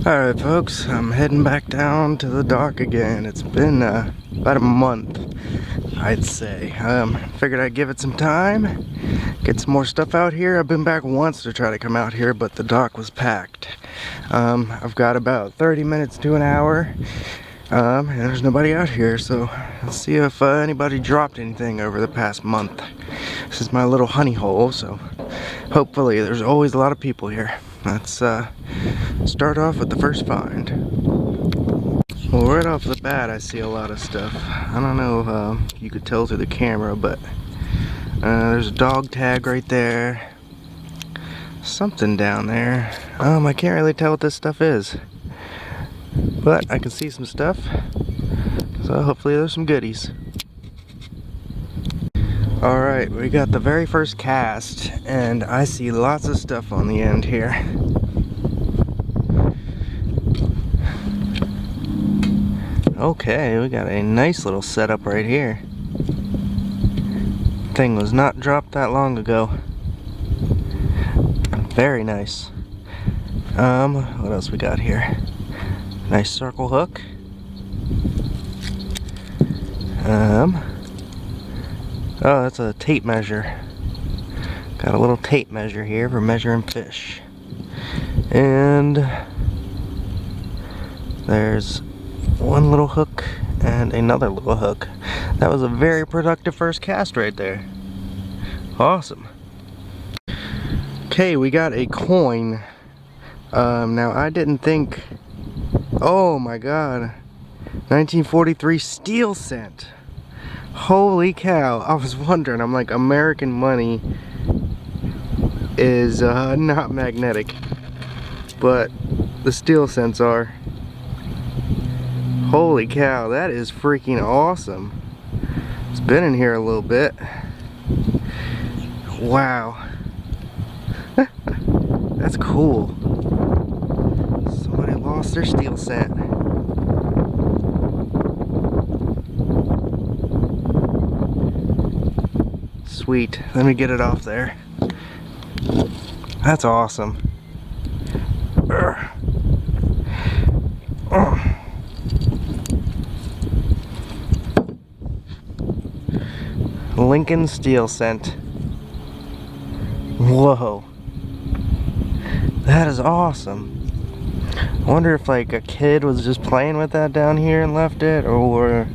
Alright folks, I'm heading back down to the dock again. It's been about a month, I'd say. Figured I'd give it some time, get some more stuff out here. I've been back once to try to come out here, but the dock was packed. I've got about 30 minutes to an hour, and there's nobody out here, so let's see if anybody dropped anything over the past month. This is my little honey hole, so hopefully there's always a lot of people here. Let's start off with the first find. Well, right off the bat I see a lot of stuff. I don't know if you could tell through the camera, but there's a dog tag right there. Something down there. I can't really tell what this stuff is, but I can see some stuff, so hopefully there's some goodies. Alright, we got the very first cast, and I see lots of stuff on the end here. Okay, we got a nice little setup right here. Thing was not dropped that long ago. Very nice. What else we got here? Nice circle hook. Oh, that's a tape measure. Got a little tape measure here for measuring fish. And there's one little hook and another little hook. That was a very productive first cast right there. Awesome. Okay, we got a coin. Now I didn't think, oh my god, 1943 steel cent. Holy cow, I was wondering, I'm like, American money is not magnetic, but the steel cents are. Holy cow, that is freaking awesome. It's been in here a little bit. Wow. That's cool. Somebody lost their steel cent. Sweet. Let me get it off there. That's awesome. Lincoln steel cent. Whoa. That is awesome. I wonder if like a kid was just playing with that down here and left it, or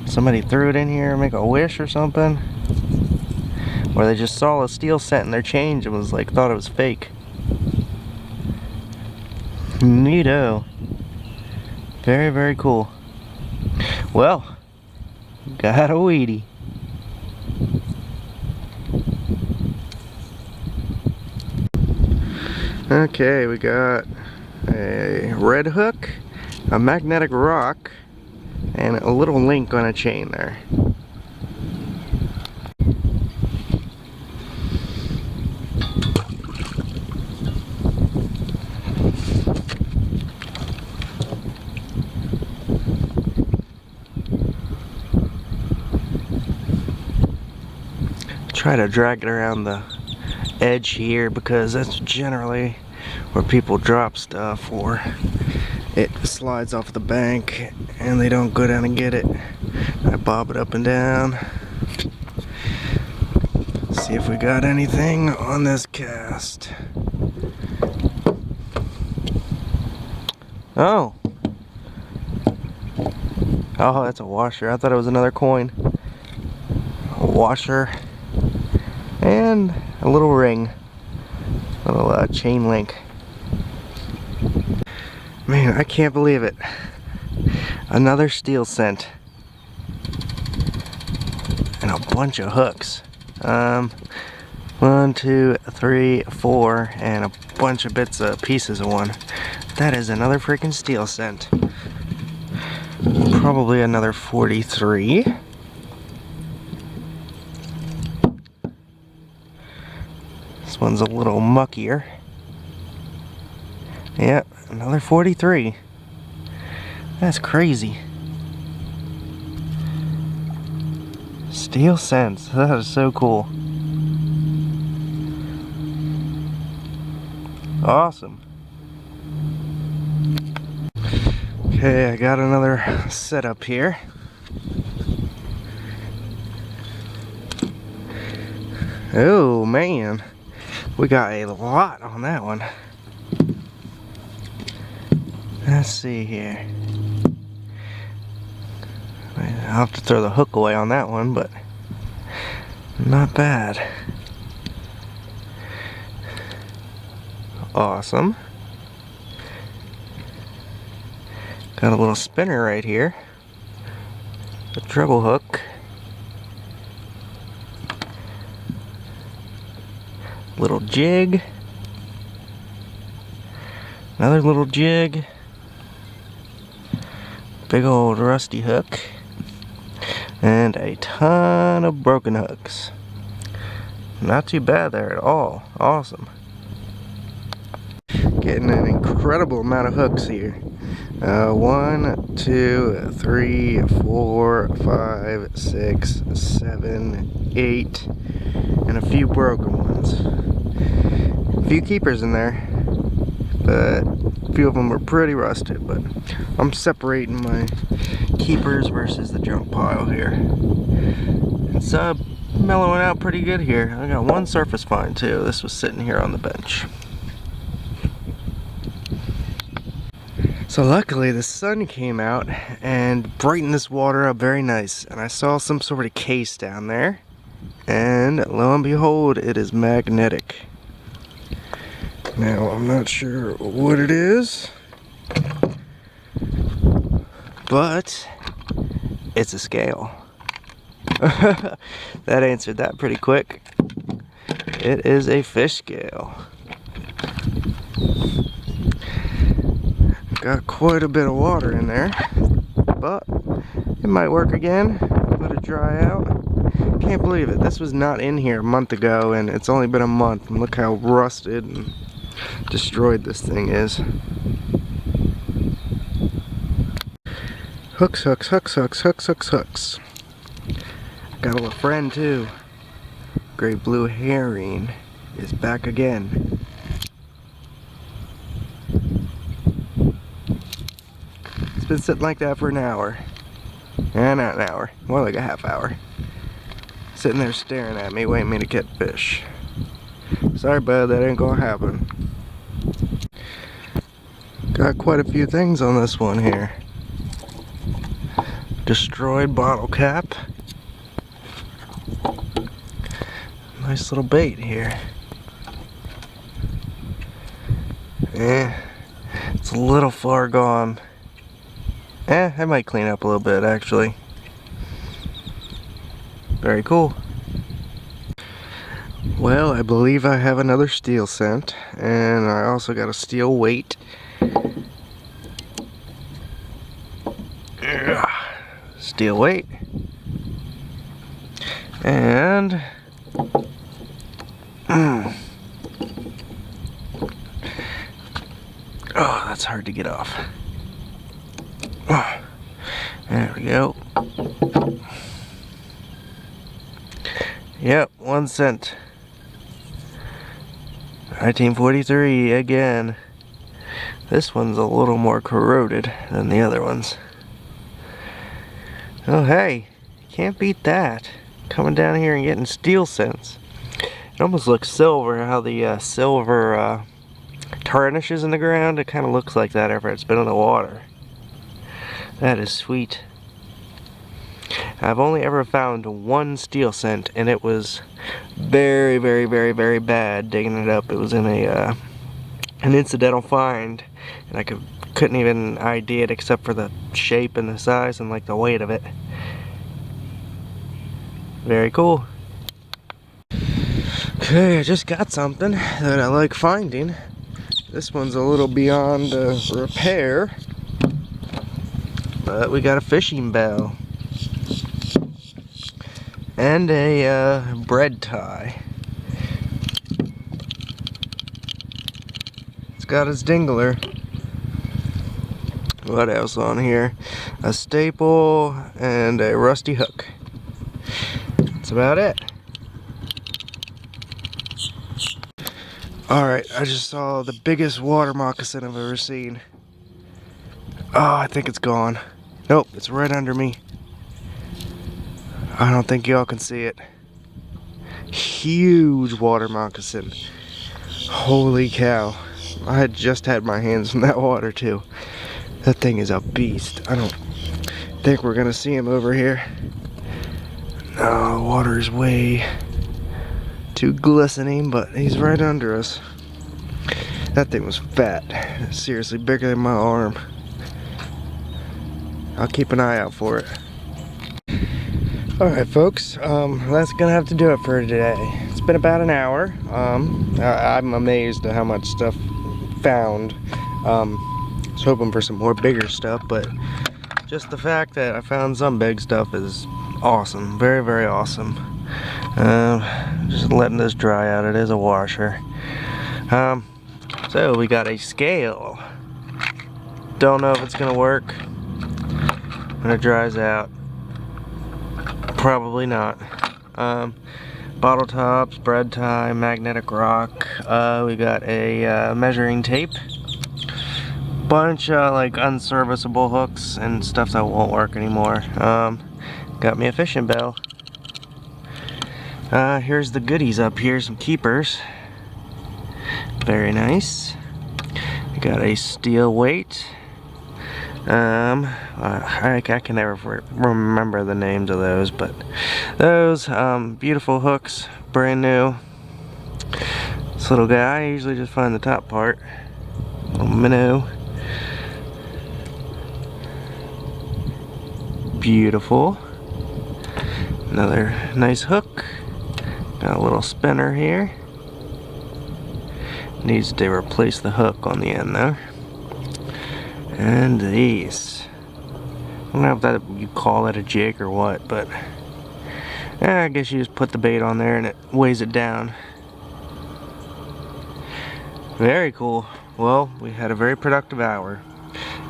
somebody threw it in here to make a wish or something. Or they just saw a steel cent in their change and was like, thought it was fake. Neato. Very, very cool. Well, got a Wheatie. Okay, we got a red hook, a magnetic rock, and a little link on a chain there. Try to drag it around the edge here because that's generally where people drop stuff, or it slides off the bank and they don't go down and get it. I bob it up and down. See if we got anything on this cast. Oh, that's a washer. I thought it was another coin. A washer and a little ring, a little chain link. Man, I can't believe it. Another steel cent and a bunch of hooks. 1, 2, 3, 4, and a bunch of pieces of one. That is another freaking steel cent. Probably another 43. This one's a little muckier. Yep, another 43. That's crazy. Steel cents. That is so cool. Awesome. Okay, I got another setup here. Oh man, we got a lot on that one. Let's see here. I'll have to throw the hook away on that one, but not bad. Awesome. Got a little spinner right here. A treble hook. Little jig. Another little jig. Big old rusty hook. And a ton of broken hooks. Not too bad there at all. Awesome. Getting an incredible amount of hooks here. 1, 2, 3, 4, 5, 6, 7, 8, and a few broken ones. A few keepers in there, but a few of them are pretty rusted, but I'm separating my keepers versus the junk pile here. It's mellowing out pretty good here. I got one surface fine too. This was sitting here on the bench. So luckily the sun came out and brightened this water up very nice, and I saw some sort of case down there, and lo and behold, it is magnetic. Now I'm not sure what it is, but it's a scale. That answered that pretty quick. It is a fish scale. Got quite a bit of water in there, but it might work again. Let it dry out. Can't believe it. This was not in here a month ago, and it's only been a month. And look how rusted and destroyed this thing is. Hooks, hooks, hooks, hooks, hooks, hooks, hooks. Got a little friend too. Great blue herring is back again. Been sitting like that for an hour. Not an hour, more like a half hour. Sitting there staring at me, waiting me to catch fish. Sorry bud, that ain't gonna happen. Got quite a few things on this one here. Destroyed bottle cap. Nice little bait here. It's a little far gone. I might clean up a little bit actually. Very cool. Well, I believe I have another steel scent, and I also got a steel weight. Steel weight. And oh, that's hard to get off. There we go. Yep, 1 cent. 1943 again. This one's a little more corroded than the other ones. Oh hey, can't beat that. Coming down here and getting steel scents. It almost looks silver, how the silver tarnishes in the ground. It kind of looks like that after it's been in the water. That is sweet. I've only ever found one steel scent, and it was very, very, very, very bad digging it up. It was in a an incidental find, and I couldn't even ID it except for the shape and the size and like the weight of it. Very cool. Okay, I just got something that I like finding. This one's a little beyond repair. But we got a fishing bell and a bread tie. It's got its dingler. What else on here? A staple and a rusty hook. That's about it. Alright, I just saw the biggest water moccasin I've ever seen. Oh, I think it's gone. Nope, it's right under me. I don't think y'all can see it. Huge water moccasin. Holy cow. I had just had my hands in that water too. That thing is a beast. I don't think we're gonna see him over here. No, the water is way too glistening, but he's right under us. That thing was fat. Seriously, bigger than my arm. I'll keep an eye out for it. Alright folks, that's gonna have to do it for today. It's been about an hour. I'm amazed at how much stuff found. I was hoping for some more bigger stuff, but just the fact that I found some big stuff is awesome. Very, very awesome. Just letting this dry out. It is a washer. So we got a scale. Don't know if it's gonna work when it dries out. Probably not. Bottle tops, bread tie, magnetic rock. We got a measuring tape. Bunch of like unserviceable hooks and stuff that won't work anymore. Got me a fishing bell. Here's the goodies up here, some keepers. Very nice. We got a steel weight. I can never remember the names of those, but those beautiful hooks, brand new. This little guy, I usually just find the top part. Little minnow. Beautiful. Another nice hook. Got a little spinner here. Needs to replace the hook on the end though. And these. I don't know if that you call it a jig or what, but I guess you just put the bait on there and it weighs it down. Very cool. Well, we had a very productive hour,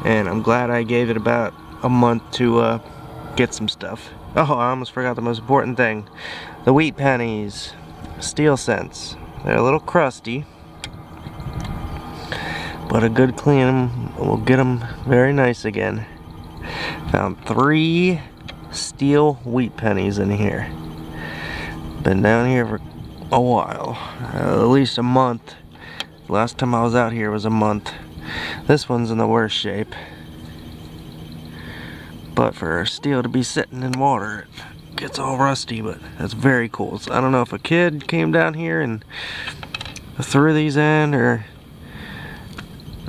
and I'm glad I gave it about a month to get some stuff. Oh, I almost forgot the most important thing. The wheat pennies, steel cents. They're a little crusty, but a good clean will get them very nice again. Found 3 steel wheat pennies in here. Been down here for a while, at least a month. Last time I was out here was a month. This one's in the worst shape. But for steel to be sitting in water, it gets all rusty, but that's very cool. So I don't know if a kid came down here and threw these in, or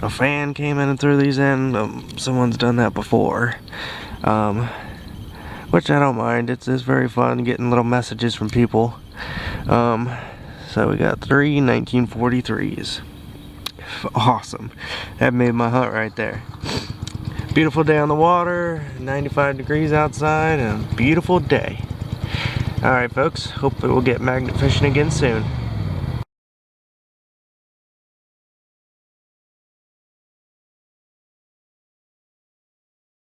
a fan came in and threw these in. Someone's done that before, which I don't mind. It's very fun getting little messages from people. So we got 3 1943s. Awesome. That made my hunt right there. Beautiful day on the water, 95 degrees outside, and a beautiful day. Alright folks, hope we'll get magnet fishing again soon.